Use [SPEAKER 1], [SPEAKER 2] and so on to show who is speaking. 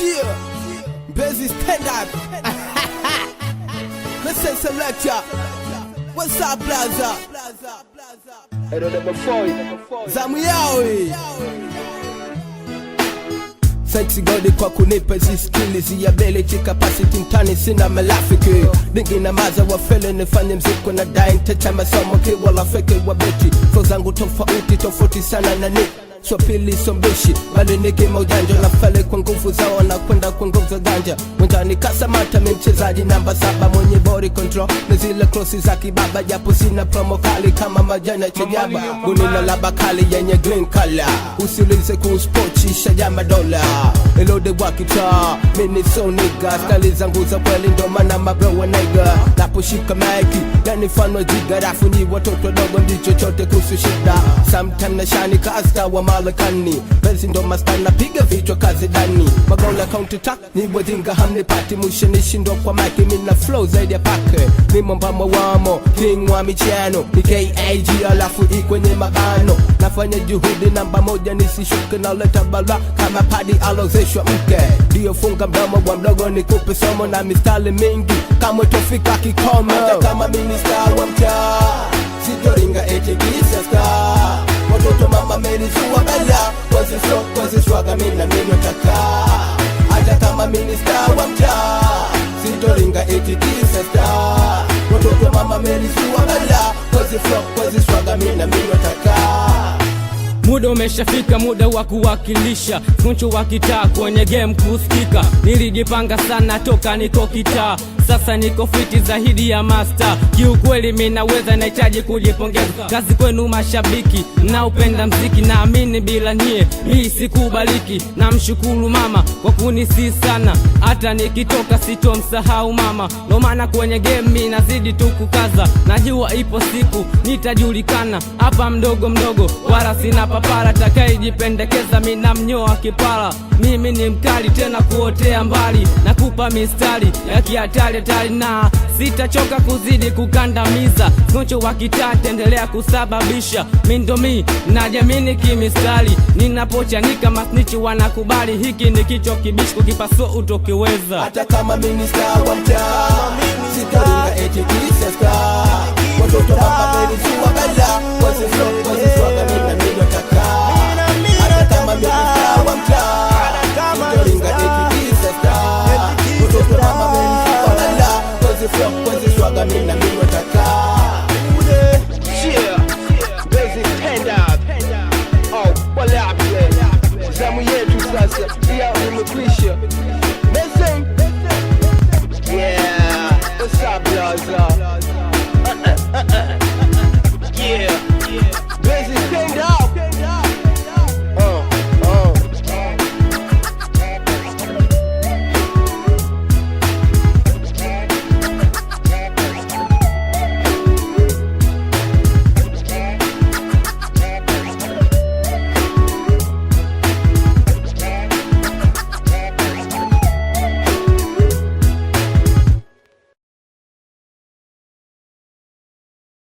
[SPEAKER 1] Busy stand up. Listen selector. What's up blaza? Edo number 4 zamu yao hii. Thanks God kwa kunipa hizi skills ya ability capacity mtani sina malafiki. Dingi na maza wa fele nifanye mziki na dying techa masomo kiwala fake wa beti. Flow zangu tofauti sana na nick. Swapili sombishi bali niki maujanja na fele kwa nguvu zao na kwenda kwa nguvu za ganja. Mwenjani kasamata mi mchezaji namba 7 mwenye body control na zile crossi za kibaba japo sina promo kali kama majana chajaba. Gunina laba kali yenye green color usiulize kuuspochi shajama dola. Elode wakita mini so nigga stali zangu za kweli ndo mana mabro wa nigga. Naposhika maiki yani fanwa jiga rafu ni watoto dogo ndicho chote kuhusu shida. Sometime na shani kasta wa malakani Benzi ndo master na piga vichwa kazi dani. Magola counter attack ni wadinga hamni pati. Mwisho nishindo kwa maki mina flow zaidi ya pake. Ni mbama wamo king wa michano ni KAG alafu ikwenye mabano. Nafanya juhudi namba 1 nisishuke na leta bala kama padi alozeshwa mke. Dio funga mdomo wa mdogo nikupe somo na mistali mingi kama tofika kikomo. Hata kama minister wa mtaa sitoringa eti kisa star. Watoto mama menizua bala Wazi swaga mina taka. Hata kama minister wa mtaa sitoringa eti kisa star. Watoto mama menizua bala Wazi swaga mina taka.
[SPEAKER 2] Muda umeshafika, muda wa kuwakilisha Kunchu wa kitaa kwenye game kusikika. Nilijipanga sana toka niko kitaa, sasa niko fiti zaidi ya master. Kiukweli minaweza nahitaji kujipongeza. Kazi kwenu mashabiki mnaopenda mziki, naamini bila nyie hii sikubaliki. Namshukuru mama kwa kunisi sana, hata nikitoka sitomsahau mama. Ndo maana kwenye game mimi nazidi tu kukaza. Najua ipo siku nitajulikana, hapa mdogo wala sina papara. Takayejipendekeza mimi namnyoa kipara. Mimi ni mkali tena kuotea mbali, nakupa mistari ya kihatari na sitachoka kuzidi kukandamiza. Kuncho wa kitaa endelea kusababisha. Mindomi najamini kimistari, ninapochanika masnichi wanakubali. Hiki ni kichwa kibishi kukipaso utokiweza.
[SPEAKER 1] Hata kama minister wa mtaa sitoringa eti kisa star. Watoto mama menizua bala Wazi swaga mina taka. Hata kama minister wa mtaa sitoringa eti kisa star. Watoto mama menizua bala Wazi swaga mina taka. Busy stand up. Oh, wala apple zamu yetu sasa ya umekwisha. Listen. Yeah, what's up, Blaza?